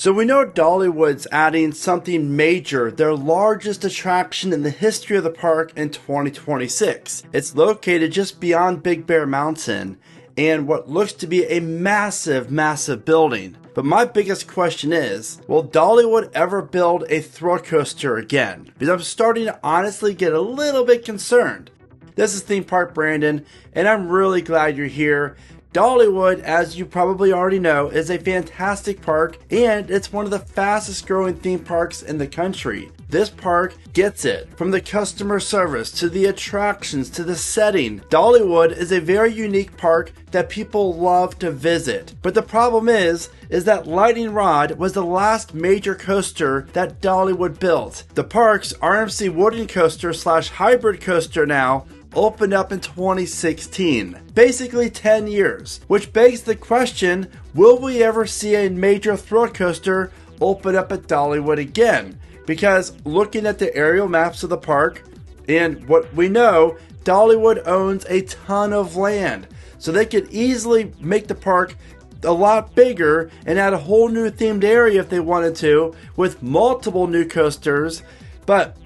So we know Dollywood's adding something major, their largest attraction in the history of the park in 2026. It's located just beyond Big Bear Mountain and what looks to be a massive, massive building. But my biggest question is, will Dollywood ever build a thrill coaster again? Because I'm starting to honestly get a little bit concerned. This is Theme Park Brandon, and I'm really glad you're here. Dollywood, as you probably already know, is a fantastic park, and it's one of the fastest growing theme parks in the country. This park gets it. From the customer service, to the attractions, to the setting. Dollywood is a very unique park that people love to visit. But the problem is that Lightning Rod was the last major coaster that Dollywood built. The park's RMC wooden coaster / hybrid coaster now opened up in 2016, basically 10 years, which begs the question, will we ever see a major thrill coaster open up at Dollywood again? Because looking at the aerial maps of the park and what we know, Dollywood owns a ton of land, so they could easily make the park a lot bigger and add a whole new themed area if they wanted to, with multiple new coasters. But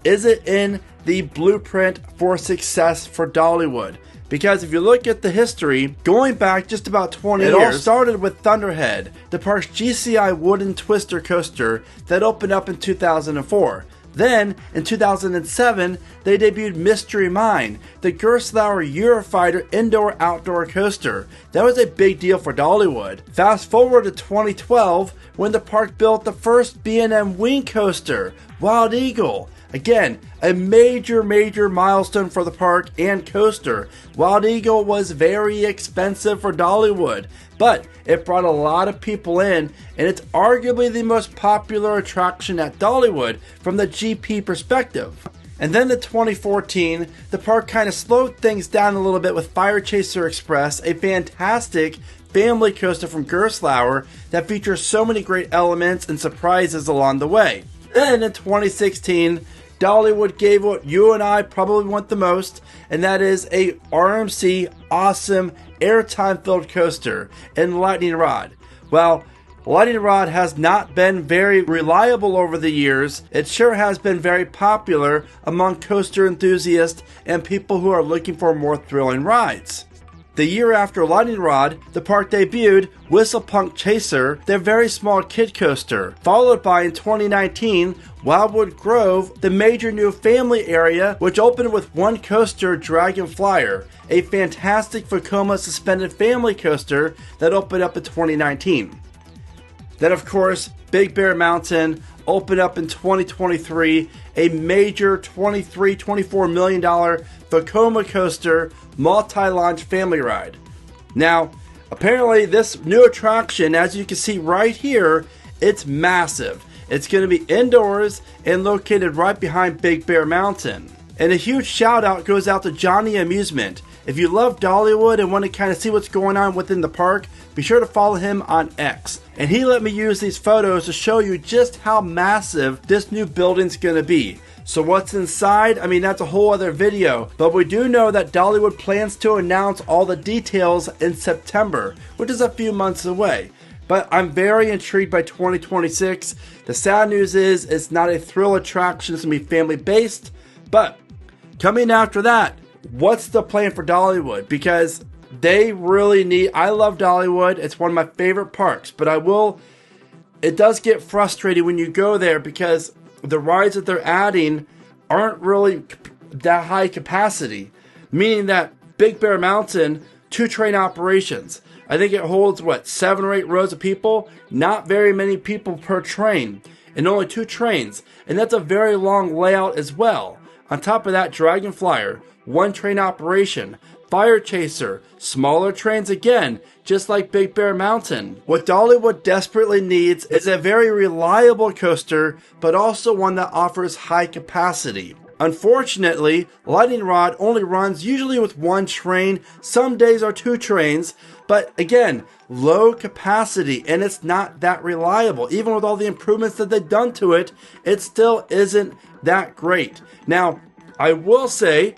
is it in the blueprint for success for Dollywood? Because if you look at the history, going back just about 20 years, it all started with Thunderhead, the park's GCI wooden twister coaster that opened up in 2004. Then, in 2007, they debuted Mystery Mine, the Gerstlauer Eurofighter indoor-outdoor coaster. That was a big deal for Dollywood. Fast forward to 2012, when the park built the first B&M wing coaster, Wild Eagle. Again, a major milestone for the park and coaster. Wild Eagle was very expensive for Dollywood, but it brought a lot of people in, and it's arguably the most popular attraction at Dollywood from the GP perspective. And then in 2014, the park kind of slowed things down a little bit with Fire Chaser Express, a fantastic family coaster from Gerstlauer that features so many great elements and surprises along the way. Then in 2016, Dollywood gave what you and I probably want the most, and that is a RMC awesome airtime filled coaster in Lightning Rod. Well, Lightning Rod has not been very reliable over the years. It sure has been very popular among coaster enthusiasts and people who are looking for more thrilling rides. The year after Lightning Rod, the park debuted Whistlepunk Chaser, their very small kid coaster, followed by in 2019 Wildwood Grove, the major new family area, which opened with one coaster, Dragon Flyer, a fantastic Vekoma suspended family coaster that opened up in 2019. Then of course, Big Bear Mountain opened up in 2023, a major $24 million Vekoma coaster multi-launch family ride. Now, apparently this new attraction, as you can see right here, it's massive. It's going to be indoors and located right behind Big Bear Mountain. And a huge shout out goes out to Jonny Amusement. If you love Dollywood and want to kind of see what's going on within the park, be sure to follow him on X. And he let me use these photos to show you just how massive this new building's going to be. So what's inside? I mean, that's a whole other video. But we do know that Dollywood plans to announce all the details in September, which is a few months away. But I'm very intrigued by 2026. The sad news is it's not a thrill attraction. It's going to be family based. But coming after that, what's the plan for Dollywood? Because they really need, I love Dollywood. It's one of my favorite parks. But it does get frustrating when you go there because the rides that they're adding aren't really that high capacity. Meaning that Big Bear Mountain, 2 train operations. I think it holds, 7 or 8 rows of people? Not very many people per train. And only 2 trains. And that's a very long layout as well. On top of that, Dragon Flyer, 1 train operation. Fire Chaser, smaller trains again, just like Big Bear Mountain. What Dollywood desperately needs is a very reliable coaster, but also one that offers high capacity. Unfortunately, Lightning Rod only runs usually with 1 train, some days are 2 trains, but again, low capacity, and it's not that reliable. Even with all the improvements that they've done to it, it still isn't that great. Now, I will say,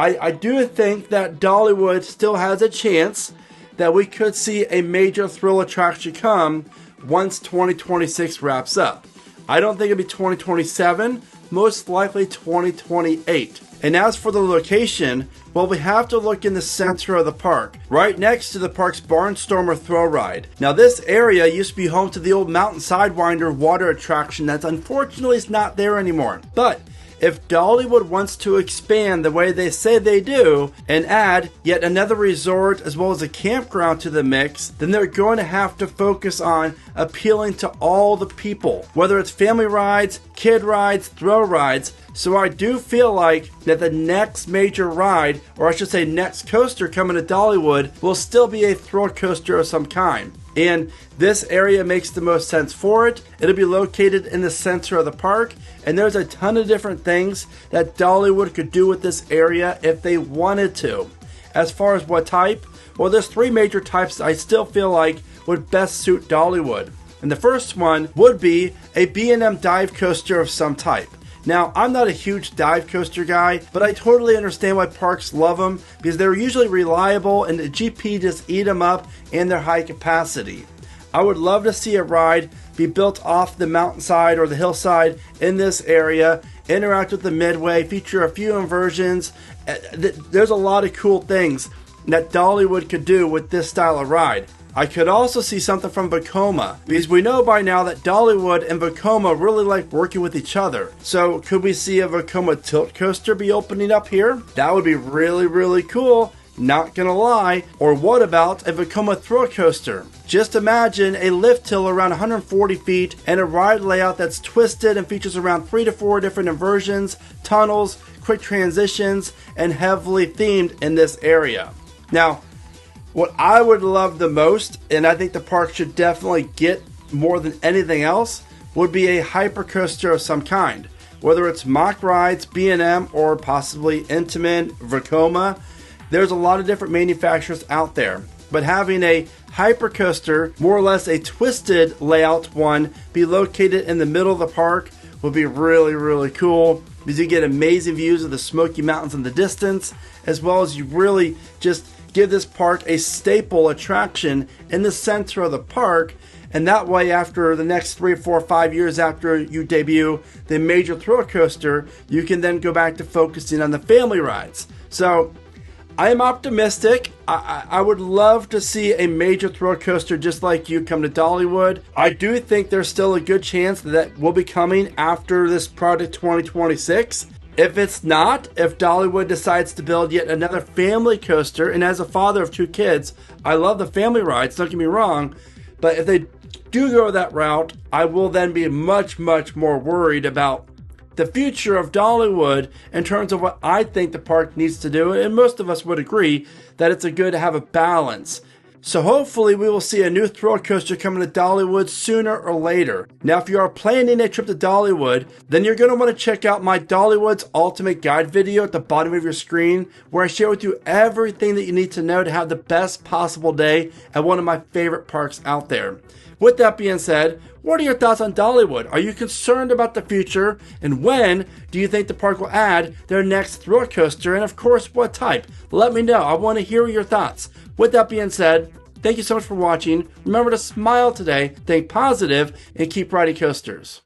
I do think that Dollywood still has a chance that we could see a major thrill attraction come once 2026 wraps up. I don't think it'll be 2027, most likely 2028. And as for the location, well, we have to look in the center of the park, right next to the park's Barnstormer Throw Ride. Now, this area used to be home to the old Mountain Sidewinder water attraction that's unfortunately is not there anymore. But if Dollywood wants to expand the way they say they do and add yet another resort as well as a campground to the mix, then they're going to have to focus on appealing to all the people, whether it's family rides, kid rides, throw rides. So I do feel like that the next major ride, or I should say next coaster coming to Dollywood, will still be a thrill coaster of some kind. And this area makes the most sense for it. It'll be located in the center of the park, and there's a ton of different things that Dollywood could do with this area if they wanted to. As far as what type, well, there's three major types I still feel like would best suit Dollywood. And the first one would be a B&M dive coaster of some type. Now, I'm not a huge dive coaster guy, but I totally understand why parks love them because they're usually reliable and the GP just eat them up in their high capacity. I would love to see a ride be built off the mountainside or the hillside in this area, interact with the midway, feature a few inversions. There's a lot of cool things that Dollywood could do with this style of ride. I could also see something from Vekoma, because we know by now that Dollywood and Vekoma really like working with each other. So could we see a Vekoma tilt coaster be opening up here? That would be really, really cool, not gonna lie. Or what about a Vekoma throw coaster? Just imagine a lift hill around 140 feet and a ride layout that's twisted and features around 3 to 4 different inversions, tunnels, quick transitions, and heavily themed in this area. Now, what I would love the most, and I think the park should definitely get more than anything else, would be a hypercoaster of some kind. Whether it's Mock Rides, B&M, or possibly Intamin, Vekoma, there's a lot of different manufacturers out there. But having a hypercoaster, more or less a twisted layout one, be located in the middle of the park would be really, really cool, because you get amazing views of the Smoky Mountains in the distance, as well as you really just give this park a staple attraction in the center of the park. And that way, after the next 3, 4, 5 years after you debut the major thrill coaster, you can then go back to focusing on the family rides. So I am optimistic. I would love to see a major thrill coaster just like you come to Dollywood. I do think there's still a good chance that will be coming after this project 2026. If it's not, if Dollywood decides to build yet another family coaster, and as a father of 2 kids, I love the family rides, don't get me wrong, but if they do go that route, I will then be much, much more worried about the future of Dollywood in terms of what I think the park needs to do, and most of us would agree that it's good to have a balance. So hopefully we will see a new thrill coaster coming to Dollywood sooner or later. Now, if you are planning a trip to Dollywood, then you're going to want to check out my Dollywood's Ultimate Guide video at the bottom of your screen, where I share with you everything that you need to know to have the best possible day at one of my favorite parks out there. With that being said, what are your thoughts on Dollywood? Are you concerned about the future? And when do you think the park will add their next thrill coaster? And of course, what type? Let me know. I want to hear your thoughts. With that being said, thank you so much for watching. Remember to smile today, think positive, and keep riding coasters.